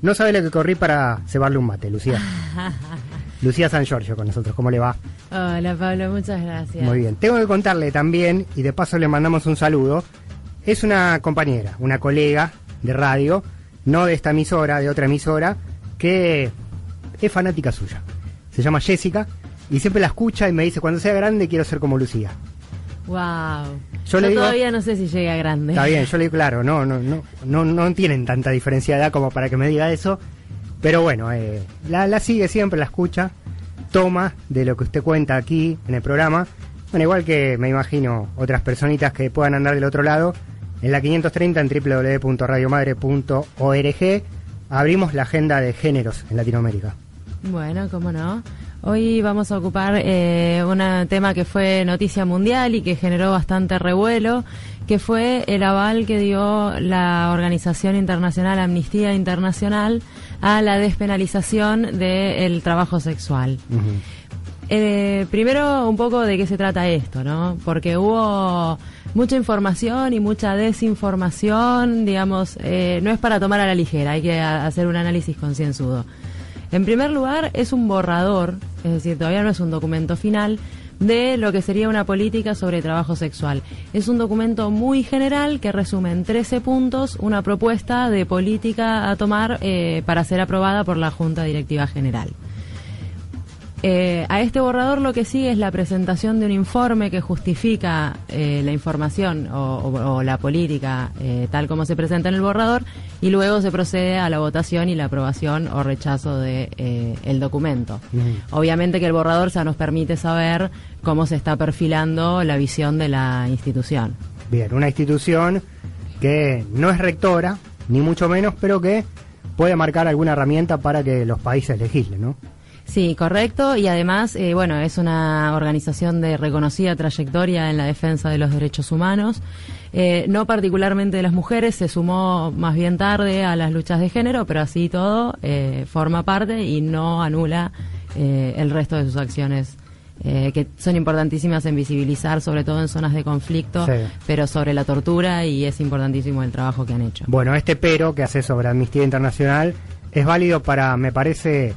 No sabe lo que corrí para cebarle un mate, Lucía. Lucía San Giorgio con nosotros, ¿cómo le va? Hola Pablo, muchas gracias. Muy bien, tengo que contarle también, y de paso le mandamos un saludo, es una compañera, una colega de radio, no de esta emisora, de otra emisora, que es fanática suya. Se llama Jessica, y siempre la escucha y me dice, cuando sea grande quiero ser como Lucía. Wow. Yo le digo, todavía no sé si llega grande. Está bien, yo le digo, claro, no tienen tanta diferencia de edad como para que me diga eso, pero bueno, la sigue siempre, la escucha, toma de lo que usted cuenta aquí en el programa, bueno, igual que me imagino otras personitas que puedan andar del otro lado, en la 530 en www.radiomadre.org abrimos la agenda de géneros en Latinoamérica. Bueno, cómo no. Hoy vamos a ocupar un tema que fue noticia mundial y que generó bastante revuelo, que fue el aval que dio la organización internacional Amnistía Internacional a la despenalización del trabajo sexual. Primero, un poco de qué se trata esto, ¿no? Porque hubo mucha información y mucha desinformación, digamos, no es para tomar a la ligera, hay que hacer un análisis concienzudo. En primer lugar, es un borrador, es decir, todavía no es un documento final, de lo que sería una política sobre trabajo sexual. Es un documento muy general que resume en 13 puntos una propuesta de política a tomar para ser aprobada por la Junta Directiva General. A este borrador lo que sigue es la presentación de un informe que justifica la información o la política tal como se presenta en el borrador, y luego se procede a la votación y la aprobación o rechazo de el documento. Obviamente que el borrador ya nos permite saber cómo se está perfilando la visión de la institución. Bien, una institución que no es rectora, ni mucho menos, pero que puede marcar alguna herramienta para que los países legislen, ¿no? Sí, correcto, y además, bueno, es una organización de reconocida trayectoria en la defensa de los derechos humanos, no particularmente de las mujeres, se sumó más bien tarde a las luchas de género, pero así todo forma parte y no anula el resto de sus acciones, que son importantísimas en visibilizar, sobre todo en zonas de conflicto, sí, pero sobre la tortura, y es importantísimo el trabajo que han hecho. Bueno, este pero que hace sobre Amnistía Internacional es válido para, me parece,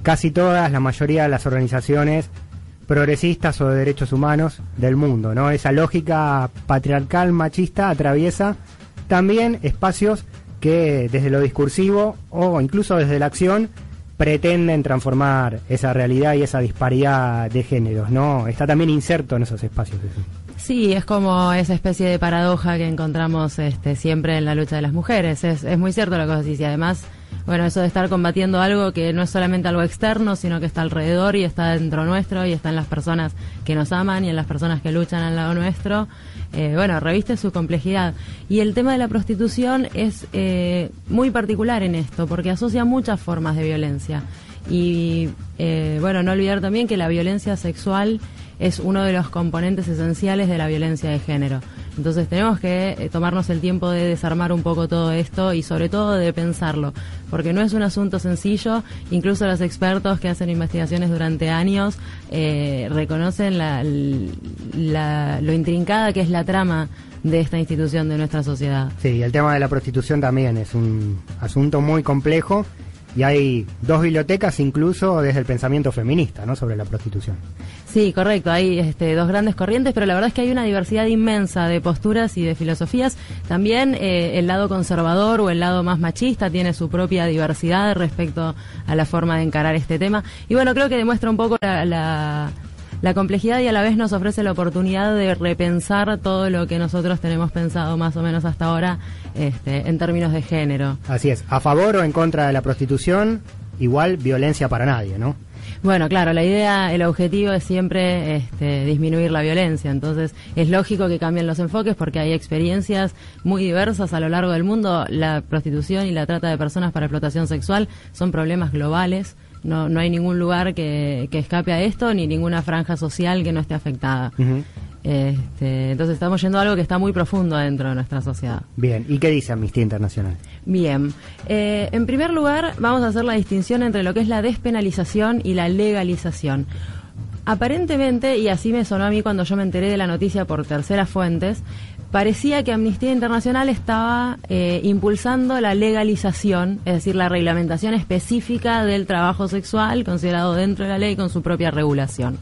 casi todas, la mayoría de las organizaciones progresistas o de derechos humanos del mundo, ¿no? Esa lógica patriarcal, machista, atraviesa también espacios que desde lo discursivo o incluso desde la acción pretenden transformar esa realidad y esa disparidad de géneros, ¿no? Está también inserto en esos espacios. Sí, es como esa especie de paradoja que encontramos siempre en la lucha de las mujeres. Es muy cierto lo que vos decís, y además, bueno, eso de estar combatiendo algo que no es solamente algo externo, sino que está alrededor y está dentro nuestro y está en las personas que nos aman y en las personas que luchan al lado nuestro, bueno, reviste su complejidad. Y el tema de la prostitución es muy particular en esto, porque asocia muchas formas de violencia. Y, bueno, no olvidar también que la violencia sexual es uno de los componentes esenciales de la violencia de género. Entonces tenemos que tomarnos el tiempo de desarmar un poco todo esto y sobre todo de pensarlo, porque no es un asunto sencillo. Incluso los expertos que hacen investigaciones durante años reconocen lo intrincada que es la trama de esta institución de nuestra sociedad. Sí, el tema de la prostitución también es un asunto muy complejo. Y hay dos bibliotecas incluso desde el pensamiento feminista, ¿no?, sobre la prostitución. Sí, correcto, hay dos grandes corrientes, pero la verdad es que hay una diversidad inmensa de posturas y de filosofías. También el lado conservador o el lado más machista tiene su propia diversidad respecto a la forma de encarar este tema. Y bueno, creo que demuestra un poco la complejidad, y a la vez nos ofrece la oportunidad de repensar todo lo que nosotros tenemos pensado más o menos hasta ahora en términos de género. Así es, a favor o en contra de la prostitución, igual violencia para nadie, ¿no? Bueno, claro, la idea, el objetivo es siempre disminuir la violencia, entonces es lógico que cambien los enfoques porque hay experiencias muy diversas a lo largo del mundo. La prostitución y la trata de personas para explotación sexual son problemas globales. No hay ningún lugar que escape a esto, ni ninguna franja social que no esté afectada. Entonces estamos yendo a algo que está muy profundo dentro de nuestra sociedad. Bien, ¿y qué dice Amnistía Internacional? Bien, en primer lugar vamos a hacer la distinción entre lo que es la despenalización y la legalización. Aparentemente, y así me sonó a mí cuando yo me enteré de la noticia por terceras fuentes, parecía que Amnistía Internacional estaba impulsando la legalización, es decir, la reglamentación específica del trabajo sexual considerado dentro de la ley con su propia regulación.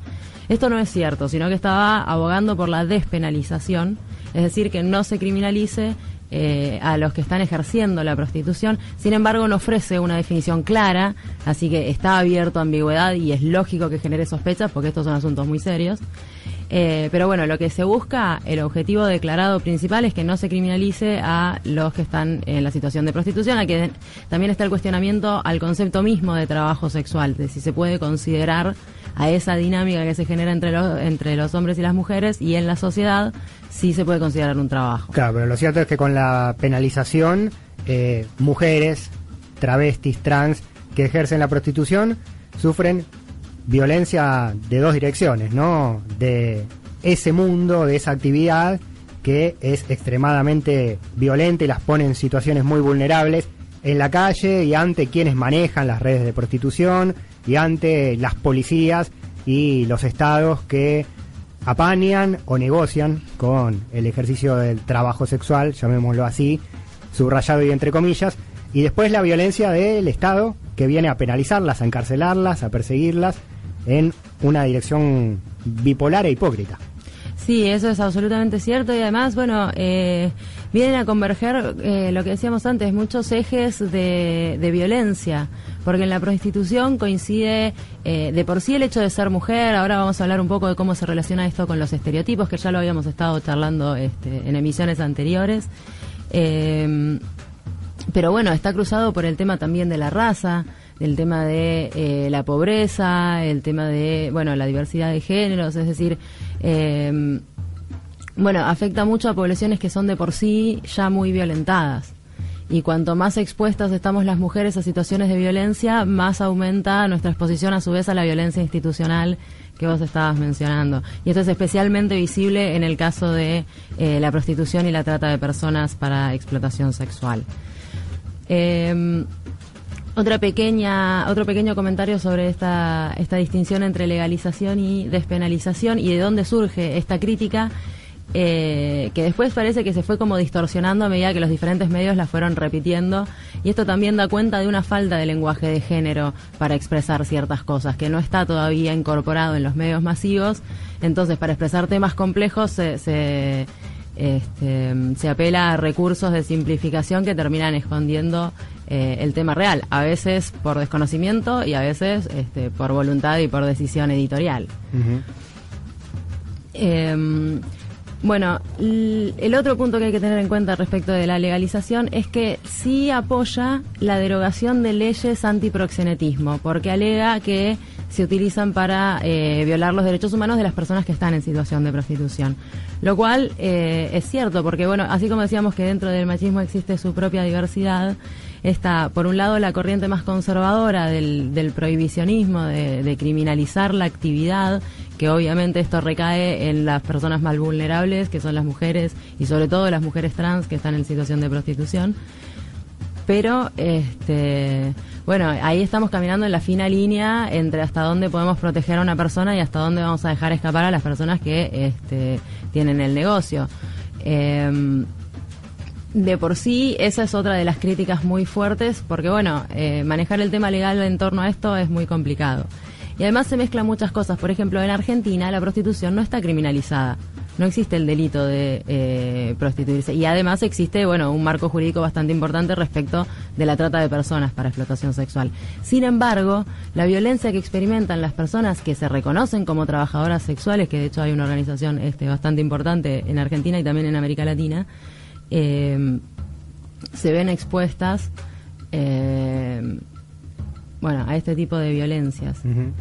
Esto no es cierto, sino que estaba abogando por la despenalización, es decir, que no se criminalice a los que están ejerciendo la prostitución. Sin embargo, no ofrece una definición clara, así que está abierto a ambigüedad y es lógico que genere sospechas porque estos son asuntos muy serios. Pero bueno, lo que se busca, el objetivo declarado principal es que no se criminalice a los que están en la situación de prostitución, a que también está el cuestionamiento al concepto mismo de trabajo sexual, de si se puede considerar a esa dinámica que se genera entre los hombres y las mujeres y en la sociedad, si se puede considerar un trabajo. Claro, pero lo cierto es que con la penalización, mujeres, travestis, trans, que ejercen la prostitución, sufren violencia de dos direcciones, ¿no? De ese mundo, de esa actividad que es extremadamente violenta y las pone en situaciones muy vulnerables en la calle y ante quienes manejan las redes de prostitución y ante las policías y los estados que apañan o negocian con el ejercicio del trabajo sexual, llamémoslo así, subrayado y entre comillas, y después la violencia del Estado que viene a penalizarlas, a encarcelarlas, a perseguirlas en una dirección bipolar e hipócrita. Sí, eso es absolutamente cierto y además, bueno, vienen a converger lo que decíamos antes, muchos ejes de violencia, porque en la prostitución coincide de por sí el hecho de ser mujer. Ahora vamos a hablar un poco de cómo se relaciona esto con los estereotipos, que ya lo habíamos estado charlando en emisiones anteriores. Pero bueno, está cruzado por el tema también de la raza, el tema de la pobreza, el tema de, bueno, la diversidad de géneros, es decir, bueno, afecta mucho a poblaciones que son de por sí ya muy violentadas. Y cuanto más expuestas estamos las mujeres a situaciones de violencia, más aumenta nuestra exposición a su vez a la violencia institucional que vos estabas mencionando. Y esto es especialmente visible en el caso de la prostitución y la trata de personas para explotación sexual. Otro pequeño comentario sobre esta distinción entre legalización y despenalización y de dónde surge esta crítica, que después parece que se fue como distorsionando a medida que los diferentes medios la fueron repitiendo, y esto también da cuenta de una falta de lenguaje de género para expresar ciertas cosas, que no está todavía incorporado en los medios masivos. Entonces, para expresar temas complejos se apela a recursos de simplificación que terminan escondiendo el tema real, a veces por desconocimiento y a veces por voluntad y por decisión editorial. Uh-huh. Bueno, el otro punto que hay que tener en cuenta respecto de la legalización es que sí apoya la derogación de leyes antiproxenetismo, porque alega que se utilizan para violar los derechos humanos de las personas que están en situación de prostitución. Lo cual es cierto, porque bueno, así como decíamos que dentro del machismo existe su propia diversidad, está por un lado la corriente más conservadora del prohibicionismo, de criminalizar la actividad, que obviamente esto recae en las personas más vulnerables, que son las mujeres, y sobre todo las mujeres trans que están en situación de prostitución. Pero, bueno, ahí estamos caminando en la fina línea entre hasta dónde podemos proteger a una persona y hasta dónde vamos a dejar escapar a las personas que tienen el negocio. De por sí, esa es otra de las críticas muy fuertes, porque bueno, manejar el tema legal en torno a esto es muy complicado. Y además se mezclan muchas cosas. Por ejemplo, en Argentina la prostitución no está criminalizada. No existe el delito de prostituirse. Y además existe, bueno, un marco jurídico bastante importante respecto de la trata de personas para explotación sexual. Sin embargo, la violencia que experimentan las personas que se reconocen como trabajadoras sexuales, que de hecho hay una organización bastante importante en Argentina y también en América Latina, se ven expuestas bueno, a este tipo de violencias. Uh-huh.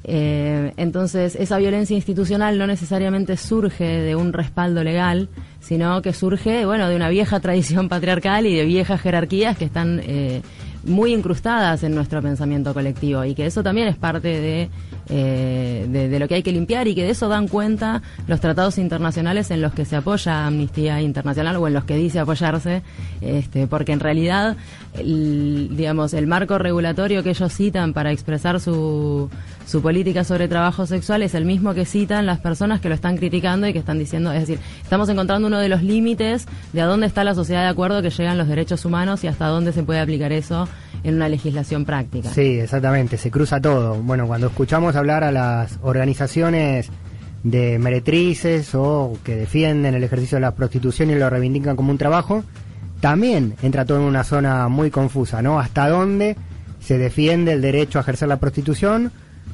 Entonces, esa violencia institucional no necesariamente surge de un respaldo legal, sino que surge, bueno, de una vieja tradición patriarcal y de viejas jerarquías que están muy incrustadas en nuestro pensamiento colectivo, y que eso también es parte de de lo que hay que limpiar, y que de eso dan cuenta los tratados internacionales en los que se apoya Amnistía Internacional, o en los que dice apoyarse, porque en realidad el marco regulatorio que ellos citan para expresar su política sobre trabajo sexual es el mismo que citan las personas que lo están criticando y que están diciendo, es decir, estamos encontrando uno de los límites de a dónde está la sociedad de acuerdo que llegan los derechos humanos y hasta dónde se puede aplicar eso en una legislación práctica. Sí, exactamente, se cruza todo. Bueno, cuando escuchamos hablar a las organizaciones de meretrices o que defienden el ejercicio de la prostitución y lo reivindican como un trabajo, también entra todo en una zona muy confusa, ¿no? Hasta dónde se defiende el derecho a ejercer la prostitución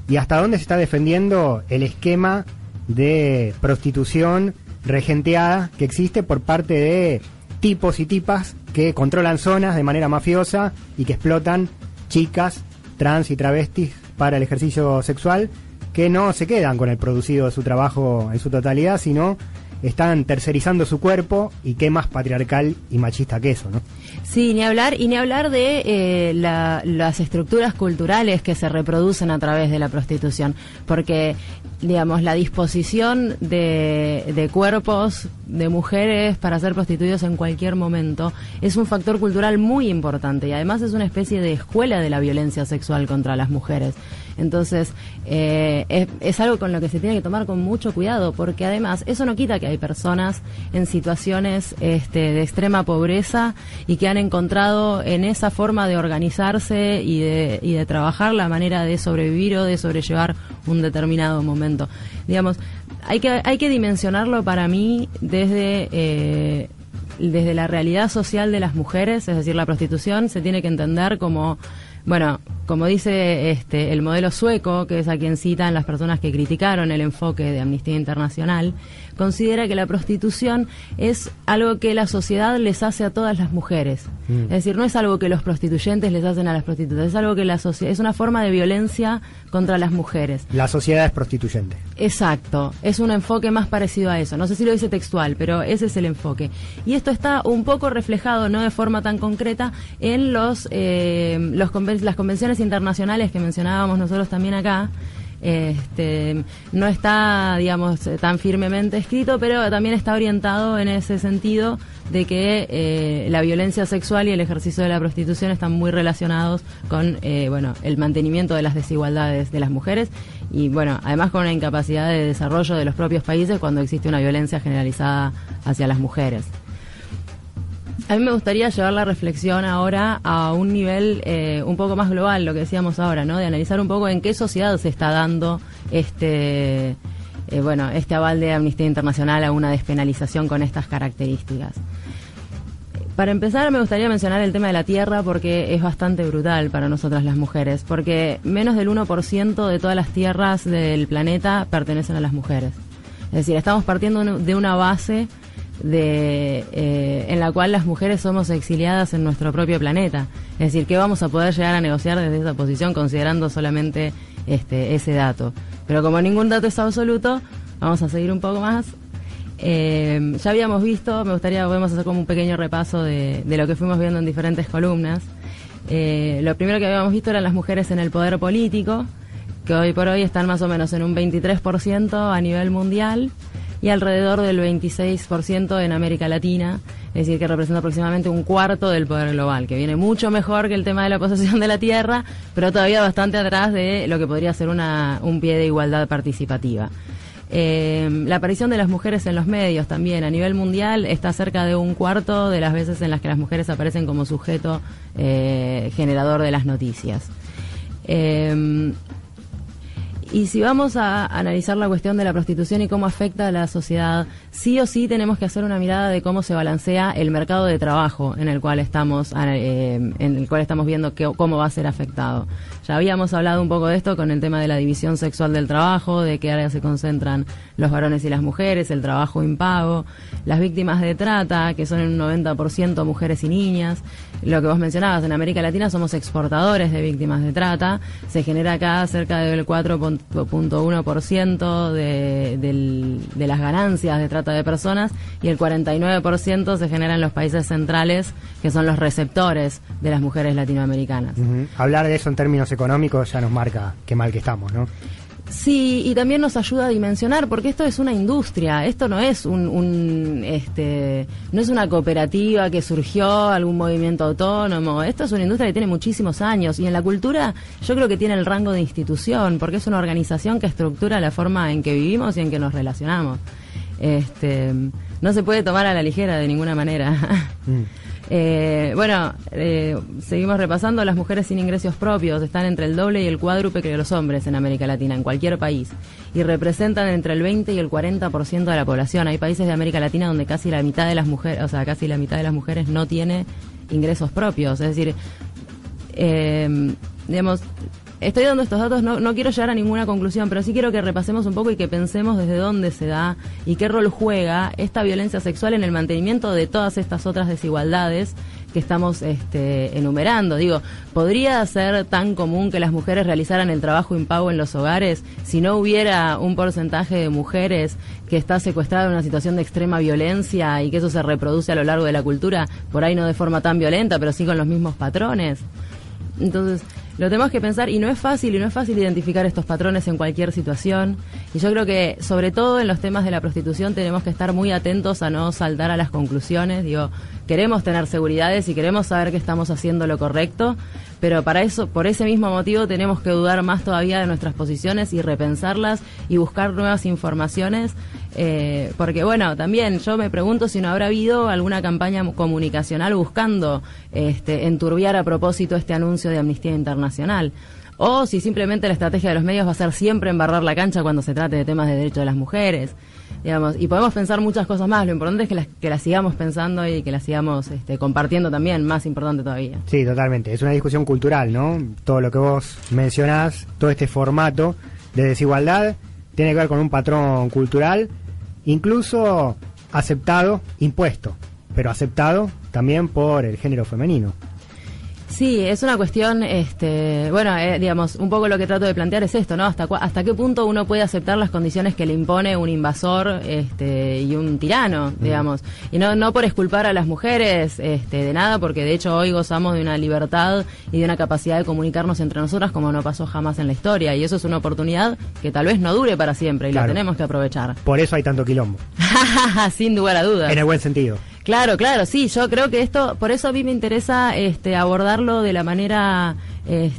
y hasta dónde se está defendiendo el esquema de prostitución regenteada que existe por parte de tipos y tipas que controlan zonas de manera mafiosa y que explotan chicas, trans y travestis para el ejercicio sexual, que no se quedan con el producido de su trabajo en su totalidad, sino están tercerizando su cuerpo, y qué más patriarcal y machista que eso, ¿no? Sí, ni hablar de las estructuras culturales que se reproducen a través de la prostitución, porque, digamos, la disposición de cuerpos de mujeres para ser prostituidos en cualquier momento es un factor cultural muy importante, y además es una especie de escuela de la violencia sexual contra las mujeres. Entonces, es algo con lo que se tiene que tomar con mucho cuidado, porque además eso no quita que hay personas en situaciones de extrema pobreza y que han encontrado en esa forma de organizarse y de trabajar la manera de sobrevivir o de sobrellevar un determinado momento. Digamos, hay que dimensionarlo para mí desde la realidad social de las mujeres, es decir, la prostitución se tiene que entender como... Bueno, como dice el modelo sueco, que es a quien citan las personas que criticaron el enfoque de Amnistía Internacional, considera que la prostitución es algo que la sociedad les hace a todas las mujeres. Es decir, no es algo que los prostituyentes les hacen a las prostitutas, es algo que la sociedad, es una forma de violencia contra las mujeres. La sociedad es prostituyente. Exacto, es un enfoque más parecido a eso. No sé si lo dice textual, pero ese es el enfoque. Y esto está un poco reflejado, no de forma tan concreta, en las convenciones internacionales que mencionábamos nosotros también acá. No está, digamos, tan firmemente escrito, pero también está orientado en ese sentido de que la violencia sexual y el ejercicio de la prostitución están muy relacionados con el mantenimiento de las desigualdades de las mujeres y, bueno, además con una incapacidad de desarrollo de los propios países cuando existe una violencia generalizada hacia las mujeres. A mí me gustaría llevar la reflexión ahora a un nivel un poco más global, lo que decíamos ahora, ¿no? De analizar un poco en qué sociedad se está dando este aval de Amnistía Internacional a una despenalización con estas características. Para empezar, me gustaría mencionar el tema de la tierra, porque es bastante brutal para nosotras las mujeres, porque menos del 1% de todas las tierras del planeta pertenecen a las mujeres. Es decir, estamos partiendo de una base en la cual las mujeres somos exiliadas en nuestro propio planeta. Es decir, ¿qué vamos a poder llegar a negociar desde esa posición considerando solamente ese dato? Pero como ningún dato es absoluto, vamos a seguir un poco más. Ya habíamos visto, podemos hacer como un pequeño repaso de lo que fuimos viendo en diferentes columnas. Lo primero que habíamos visto eran las mujeres en el poder político, que hoy por hoy están más o menos en un 23% a nivel mundial y alrededor del 26% en América Latina, es decir, que representa aproximadamente un cuarto del poder global, que viene mucho mejor que el tema de la posesión de la tierra, pero todavía bastante atrás de lo que podría ser un pie de igualdad participativa. La aparición de las mujeres en los medios también a nivel mundial está cerca de un cuarto de las veces en las que las mujeres aparecen como sujeto generador de las noticias. Y si vamos a analizar la cuestión de la prostitución y cómo afecta a la sociedad, sí o sí tenemos que hacer una mirada de cómo se balancea el mercado de trabajo en el cual estamos viendo cómo va a ser afectado. Ya habíamos hablado un poco de esto con el tema de la división sexual del trabajo, de qué áreas se concentran los varones y las mujeres, el trabajo impago, las víctimas de trata, que son en un 90% mujeres y niñas. Lo que vos mencionabas, en América Latina somos exportadores de víctimas de trata, se genera acá cerca del 4.1% de las ganancias de trata de personas y el 49% se genera en los países centrales, que son los receptores de las mujeres latinoamericanas. Hablar de eso en términos económicos ya nos marca qué mal que estamos, ¿no? Sí, y también nos ayuda a dimensionar, porque esto es una industria, esto no es no es una cooperativa que surgió, algún movimiento autónomo, esto es una industria que tiene muchísimos años, y en la cultura yo creo que tiene el rango de institución, porque es una organización que estructura la forma en que vivimos y en que nos relacionamos. No se puede tomar a la ligera de ninguna manera. Seguimos repasando. Las mujeres sin ingresos propios están entre el doble y el cuádruple que los hombres en América Latina, en cualquier país, y representan entre el 20 y el 40% de la población. Hay países de América Latina donde casi la mitad de las mujeres no tiene ingresos propios. Es decir, estoy dando estos datos, no quiero llegar a ninguna conclusión, pero sí quiero que repasemos un poco y que pensemos desde dónde se da y qué rol juega esta violencia sexual en el mantenimiento de todas estas otras desigualdades que estamos enumerando. Digo, ¿podría ser tan común que las mujeres realizaran el trabajo impago en los hogares si no hubiera un porcentaje de mujeres que está secuestrada en una situación de extrema violencia y que eso se reproduce a lo largo de la cultura, por ahí no de forma tan violenta, pero sí con los mismos patrones? Entonces, lo tenemos que pensar, y no es fácil identificar estos patrones en cualquier situación, y yo creo que sobre todo en los temas de la prostitución tenemos que estar muy atentos a no saltar a las conclusiones. Digo, queremos tener seguridades y queremos saber que estamos haciendo lo correcto, pero para eso, por ese mismo motivo, tenemos que dudar más todavía de nuestras posiciones y repensarlas y buscar nuevas informaciones, porque bueno, también yo me pregunto si no habrá habido alguna campaña comunicacional buscando enturbiar a propósito este anuncio de Amnistía Internacional, o si simplemente la estrategia de los medios va a ser siempre embarrar la cancha cuando se trate de temas de derechos de las mujeres, digamos, y podemos pensar muchas cosas más. Lo importante es que las sigamos pensando y que las sigamos compartiendo también, más importante todavía. Sí, totalmente, es una discusión cultural, ¿no? Todo lo que vos mencionás, todo este formato de desigualdad tiene que ver con un patrón cultural, incluso aceptado, impuesto, pero aceptado también por el género femenino. Sí, es una cuestión, digamos, un poco lo que trato de plantear es esto, ¿no? Hasta qué punto uno puede aceptar las condiciones que le impone un invasor y un tirano, digamos. Y no por exculpar a las mujeres de nada, porque de hecho hoy gozamos de una libertad y de una capacidad de comunicarnos entre nosotras como no pasó jamás en la historia. Y eso es una oportunidad que tal vez no dure para siempre y la tenemos que aprovechar. Por eso hay tanto quilombo. Sin lugar a dudas. En el buen sentido. Claro, sí, yo creo que por eso a mí me interesa abordarlo de la manera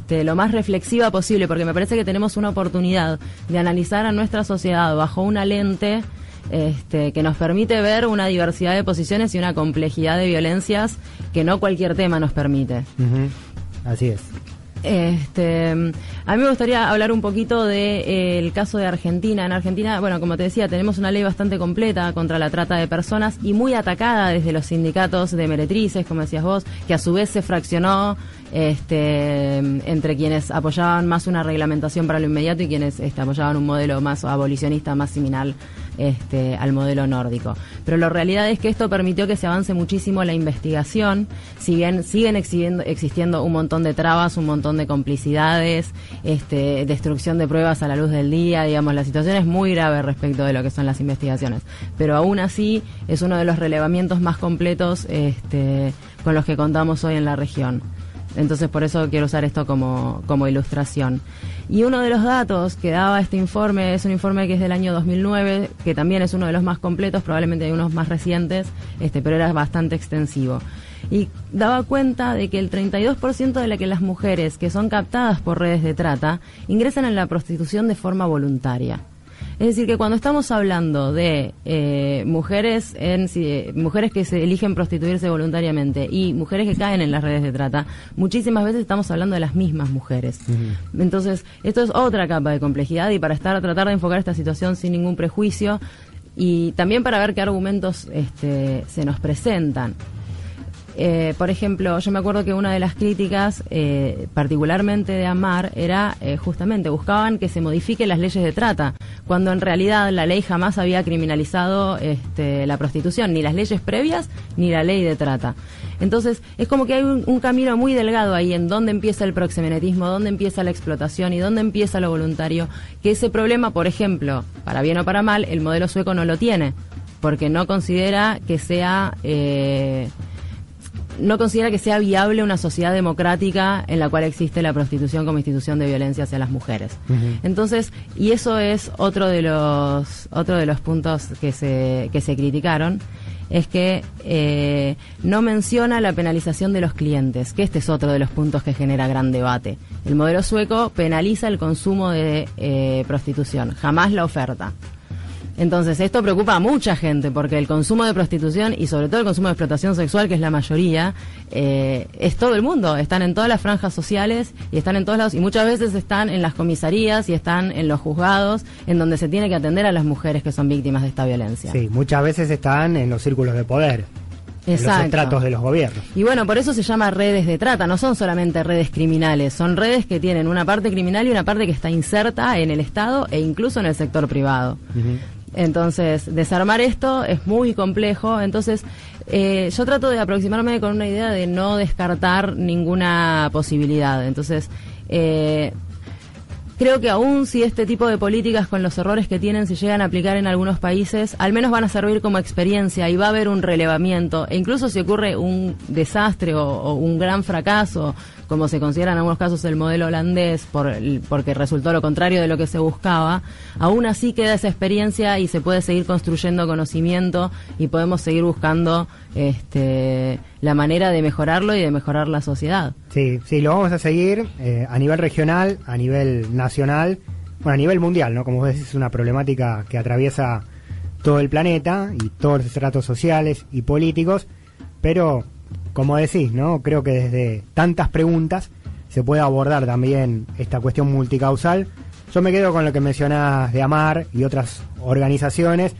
lo más reflexiva posible, porque me parece que tenemos una oportunidad de analizar a nuestra sociedad bajo una lente que nos permite ver una diversidad de posiciones y una complejidad de violencias que no cualquier tema nos permite. Así es. A mí me gustaría hablar un poquito del caso de Argentina. En Argentina, bueno, como te decía, tenemos una ley bastante completa contra la trata de personas y muy atacada desde los sindicatos de meretrices, como decías vos, que a su vez se fraccionó entre quienes apoyaban más una reglamentación para lo inmediato y quienes apoyaban un modelo más abolicionista, más similar al modelo nórdico. Pero la realidad es que esto permitió que se avance muchísimo la investigación, si bien siguen existiendo un montón de trabas, un montón de complicidades, destrucción de pruebas a la luz del día, digamos, la situación es muy grave respecto de lo que son las investigaciones, pero aún así es uno de los relevamientos más completos con los que contamos hoy en la región. Entonces por eso quiero usar esto como ilustración. Y uno de los datos que daba este informe es un informe que es del año 2009, que también es uno de los más completos, probablemente hay unos más recientes, pero era bastante extensivo. Y daba cuenta de que el 32% de las mujeres que son captadas por redes de trata ingresan en la prostitución de forma voluntaria. Es decir, que cuando estamos hablando de mujeres que se eligen prostituirse voluntariamente y mujeres que caen en las redes de trata, muchísimas veces estamos hablando de las mismas mujeres. Entonces, esto es otra capa de complejidad, y para tratar de enfocar esta situación sin ningún prejuicio y también para ver qué argumentos se nos presentan. Por ejemplo, yo me acuerdo que una de las críticas, particularmente de AMAR, era justamente, buscaban que se modifiquen las leyes de trata, cuando en realidad la ley jamás había criminalizado la prostitución, ni las leyes previas, ni la ley de trata. Entonces, es como que hay un camino muy delgado ahí en dónde empieza el proxenetismo, dónde empieza la explotación y dónde empieza lo voluntario, que ese problema, por ejemplo, para bien o para mal, el modelo sueco no lo tiene, porque no considera que sea... no considera que sea viable una sociedad democrática en la cual existe la prostitución como institución de violencia hacia las mujeres. Entonces, y eso es otro de los puntos que se criticaron, es que no menciona la penalización de los clientes, que este es otro de los puntos que genera gran debate. El modelo sueco penaliza el consumo de prostitución, jamás la oferta. Entonces, esto preocupa a mucha gente, porque el consumo de prostitución y sobre todo el consumo de explotación sexual, que es la mayoría, es todo el mundo. Están en todas las franjas sociales y están en todos lados, y muchas veces están en las comisarías y están en los juzgados, en donde se tiene que atender a las mujeres que son víctimas de esta violencia. Sí, muchas veces están en los círculos de poder. Exacto. En los estratos de los gobiernos. Y bueno, por eso se llama redes de trata, no son solamente redes criminales, son redes que tienen una parte criminal y una parte que está inserta en el Estado e incluso en el sector privado. Entonces, desarmar esto es muy complejo. Entonces, yo trato de aproximarme con una idea de no descartar ninguna posibilidad. Entonces, creo que aún si este tipo de políticas, con los errores que tienen, se llegan a aplicar en algunos países, al menos van a servir como experiencia y va a haber un relevamiento. E incluso si ocurre un desastre o un gran fracaso, como se considera en algunos casos el modelo holandés, porque resultó lo contrario de lo que se buscaba, aún así queda esa experiencia y se puede seguir construyendo conocimiento y podemos seguir buscando la manera de mejorarlo y de mejorar la sociedad. Sí, lo vamos a seguir a nivel regional, a nivel nacional, bueno, a nivel mundial, ¿no? Como vos decís, es una problemática que atraviesa todo el planeta y todos los estratos sociales y políticos, pero como decís, ¿no? Creo que desde tantas preguntas se puede abordar también esta cuestión multicausal. Yo me quedo con lo que mencionás de AMAR y otras organizaciones.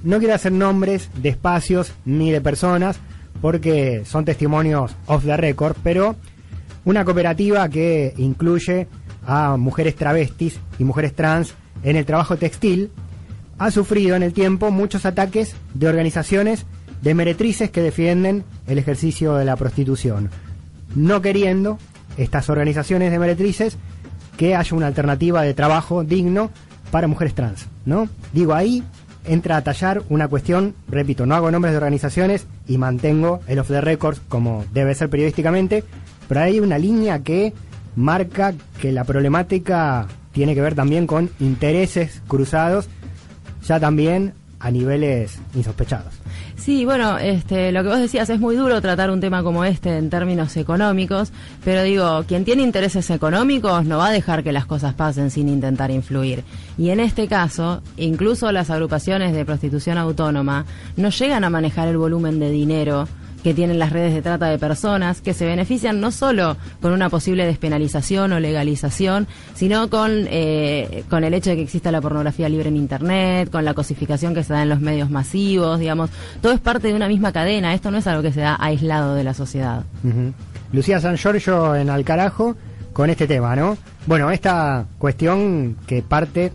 No quiero hacer nombres de espacios ni de personas porque son testimonios off the record, pero una cooperativa que incluye a mujeres travestis y mujeres trans en el trabajo textil ha sufrido en el tiempo muchos ataques de organizaciones de meretrices que defienden el ejercicio de la prostitución, no queriendo estas organizaciones de meretrices que haya una alternativa de trabajo digno para mujeres trans, ¿no? Digo, ahí entra a tallar una cuestión, repito, no hago nombres de organizaciones y mantengo el off the record como debe ser periodísticamente, pero hay una línea que marca que la problemática tiene que ver también con intereses cruzados, ya también a niveles insospechados. Sí, bueno, lo que vos decías, es muy duro tratar un tema como este en términos económicos, pero digo, quien tiene intereses económicos no va a dejar que las cosas pasen sin intentar influir. Y en este caso, incluso las agrupaciones de prostitución autónoma no llegan a manejar el volumen de dinero que tienen las redes de trata de personas, que se benefician no solo con una posible despenalización o legalización, sino con el hecho de que exista la pornografía libre en Internet, con la cosificación que se da en los medios masivos, digamos, todo es parte de una misma cadena, esto no es algo que se da aislado de la sociedad. Lucía San Giorgio en Alcarajo con este tema, ¿no? Bueno, esta cuestión que parte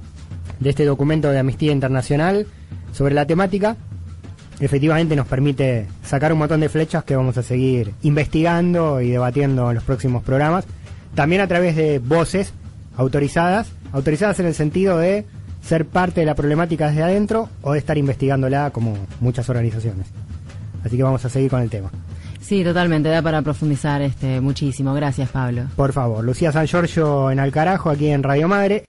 de este documento de Amnistía Internacional sobre la temática efectivamente nos permite sacar un montón de flechas que vamos a seguir investigando y debatiendo en los próximos programas, también a través de voces autorizadas en el sentido de ser parte de la problemática desde adentro o de estar investigándola como muchas organizaciones. Así que vamos a seguir con el tema. Sí, totalmente, da para profundizar muchísimo. Gracias, Pablo. Por favor, Lucía San Giorgio en Alcarajo, aquí en Radio Madre.